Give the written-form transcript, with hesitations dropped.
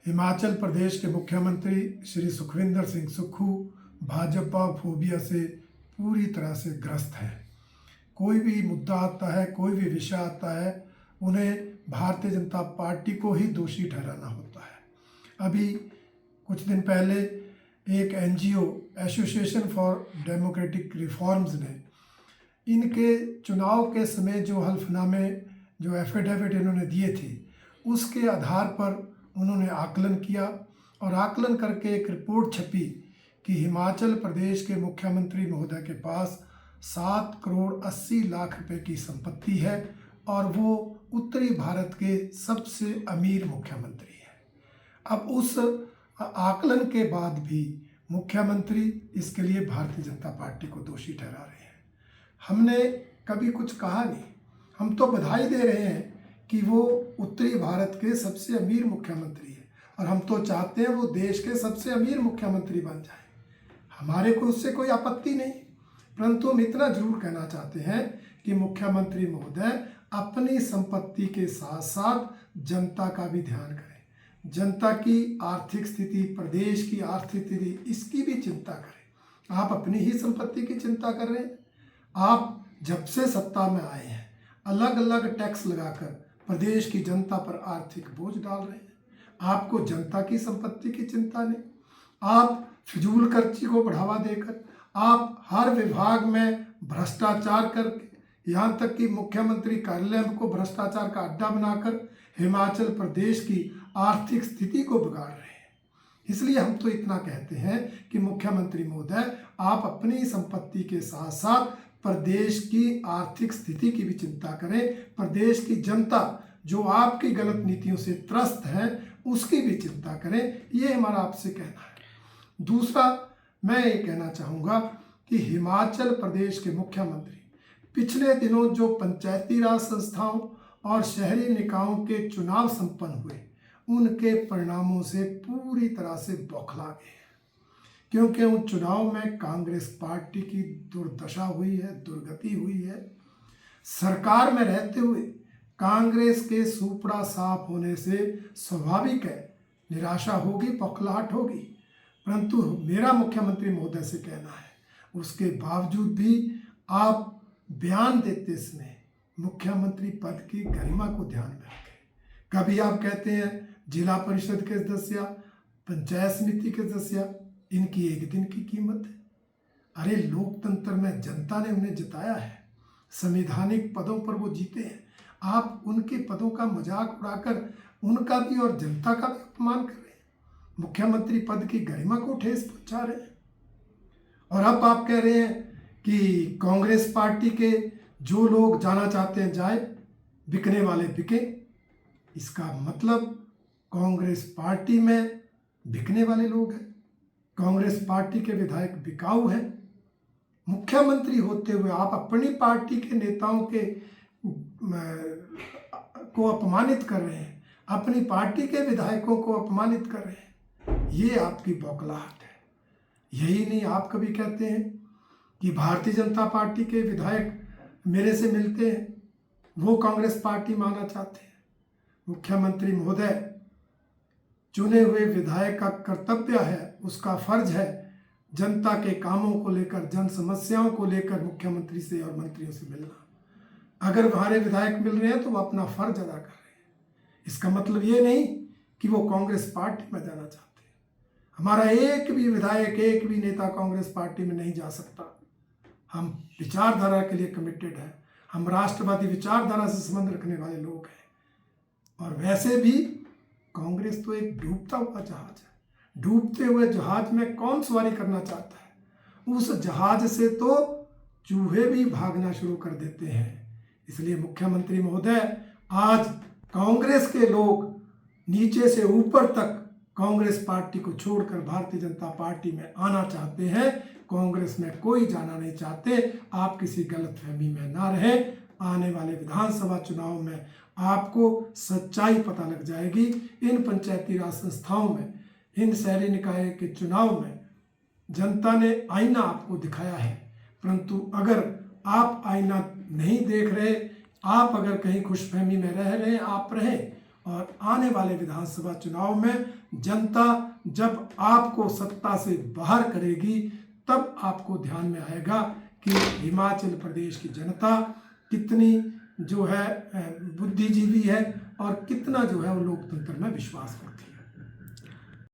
हिमाचल प्रदेश के मुख्यमंत्री श्री सुखविंदर सिंह सुक्खू भाजपा फोबिया से पूरी तरह से ग्रस्त हैं। कोई भी मुद्दा आता है, कोई भी विषय आता है, उन्हें भारतीय जनता पार्टी को ही दोषी ठहराना होता है। अभी कुछ दिन पहले एक NGO association for democratic reforms ने इनके चुनाव के समय जो हल्फनामे, जो एफिडेविट इन्होंने दिए थे, उसके आधार पर उन्होंने आकलन किया और आकलन करके एक रिपोर्ट छपी कि हिमाचल प्रदेश के मुख्यमंत्री महोदय के पास 7 करोड़ 80 लाख रुपए की संपत्ति है और वो उत्तरी भारत के सबसे अमीर मुख्यमंत्री हैं। अब उस आकलन के बाद भी मुख्यमंत्री इसके लिए भारतीय जनता पार्टी को दोषी ठहरा रहे हैं। हमने कभी कुछ कहा नहीं, हम तो बधाई दे रहे हैं कि वो उत्तरी भारत के सबसे अमीर मुख्यमंत्री है और हम तो चाहते हैं वो देश के सबसे अमीर मुख्यमंत्री बन जाए। हमारे को उससे कोई आपत्ति नहीं, परंतु हम इतना जरूर कहना चाहते हैं कि मुख्यमंत्री महोदय अपनी संपत्ति के साथ साथ जनता का भी ध्यान करें। जनता की आर्थिक स्थिति, प्रदेश की आर्थिक स्थिति, इसकी भी चिंता करें। आप अपनी ही संपत्ति की चिंता कर रहे हैं। आप जब से सत्ता में आए हैं अलग अलग टैक्स लगाकर प्रदेश की जनता पर आर्थिक बोझ डाल रहे हैं। आपको जनता की संपत्ति की चिंता नहीं। आप फिजूल खर्ची को बढ़ावा देकर, आप हर विभाग में भ्रष्टाचार करके, यहाँ तक कि मुख्यमंत्री कार्यालय को भ्रष्टाचार का अड्डा बनाकर हिमाचल प्रदेश की आर्थिक स्थिति को बिगाड़ रहे हैं। इसलिए हम तो इतना कहते हैं कि मुख्यमंत्री महोदय, आप अपनी संपत्ति के साथ साथ प्रदेश की आर्थिक स्थिति की भी चिंता करें। प्रदेश की जनता जो आपकी गलत नीतियों से त्रस्त है उसकी भी चिंता करें। ये हमारा आपसे कहना है। दूसरा, मैं ये कहना चाहूँगा कि हिमाचल प्रदेश के मुख्यमंत्री पिछले दिनों जो पंचायती राज संस्थाओं और शहरी निकायों के चुनाव संपन्न हुए, उनके परिणामों से पूरी तरह से बौखला गए, क्योंकि उन चुनाव में कांग्रेस पार्टी की दुर्दशा हुई है, दुर्गति हुई है। सरकार में रहते हुए कांग्रेस के सुपड़ा साफ होने से स्वाभाविक है निराशा होगी, बौखलाहट होगी। परंतु मेरा मुख्यमंत्री महोदय से कहना है, उसके बावजूद भी आप बयान देते समय मुख्यमंत्री पद की गरिमा को ध्यान में रखें। कभी आप कहते हैं जिला परिषद के सदस्य, पंचायत समिति के सदस्य, इनकी एक दिन की कीमत है। अरे लोकतंत्र में जनता ने उन्हें जिताया है, संवैधानिक पदों पर वो जीते हैं। आप उनके पदों का मजाक उड़ाकर उनका भी और जनता का भी अपमान कर रहे हैं, मुख्यमंत्री पद की गरिमा को ठेस पहुंचा रहे हैं। और अब आप कह रहे हैं कि कांग्रेस पार्टी के जो लोग जाना चाहते हैं जाए, बिकने वाले बिके। इसका मतलब कांग्रेस पार्टी में बिकने वाले लोग हैं, कांग्रेस पार्टी के विधायक बिकाऊ हैं। मुख्यमंत्री होते हुए आप अपनी पार्टी के नेताओं के को अपमानित कर रहे हैं, अपनी पार्टी के विधायकों को अपमानित कर रहे हैं। ये आपकी बौखलाहट है। यही नहीं, आप कभी कहते हैं कि भारतीय जनता पार्टी के विधायक मेरे से मिलते हैं, वो कांग्रेस पार्टी में आना चाहते हैं। मुख्यमंत्री महोदय, चुने हुए विधायक का कर्तव्य है, उसका फर्ज है जनता के कामों को लेकर, जन समस्याओं को लेकर मुख्यमंत्री से और मंत्रियों से मिलना। अगर हमारे विधायक मिल रहे हैं तो वो अपना फर्ज अदा कर रहे हैं। इसका मतलब ये नहीं कि वो कांग्रेस पार्टी में जाना चाहते हैं। हमारा एक भी विधायक, एक भी नेता कांग्रेस पार्टी में नहीं जा सकता। हम विचारधारा के लिए कमिटेड हैं, हम राष्ट्रवादी विचारधारा से संबंध रखने वाले लोग हैं। और वैसे भी कांग्रेस तो एक डूबता हुआ जहाज है। डूबते हुए जहाज में कौन सवारी करना चाहता है? उस जहाज से तो चूहे भी भागना शुरू कर देते हैं। इसलिए मुख्यमंत्री महोदय, आज कांग्रेस के लोग नीचे से ऊपर तक कांग्रेस पार्टी को छोड़कर भारतीय जनता पार्टी में आना चाहते हैं। कांग्रेस में कोई जाना नहीं चाहते। आप किसी गलतफहमी में ना रहें। आने वाले विधानसभा चुनाव में आपको सच्चाई पता लग जाएगी। इन पंचायती राज संस्थाओं में, इन शहरी निकाय के चुनाव में जनता ने आईना आपको दिखाया है, परंतु अगर आप आईना नहीं देख रहे, आप अगर कहीं खुशफहमी में रह रहे हैं, आप रहें और आने वाले विधानसभा चुनाव में जनता जब आपको सत्ता से बाहर करेगी तब आपको ध्यान में आएगा कि हिमाचल प्रदेश की जनता कितनी जो है बुद्धिजीवी है और कितना जो है वो लोकतंत्र में विश्वास करती है।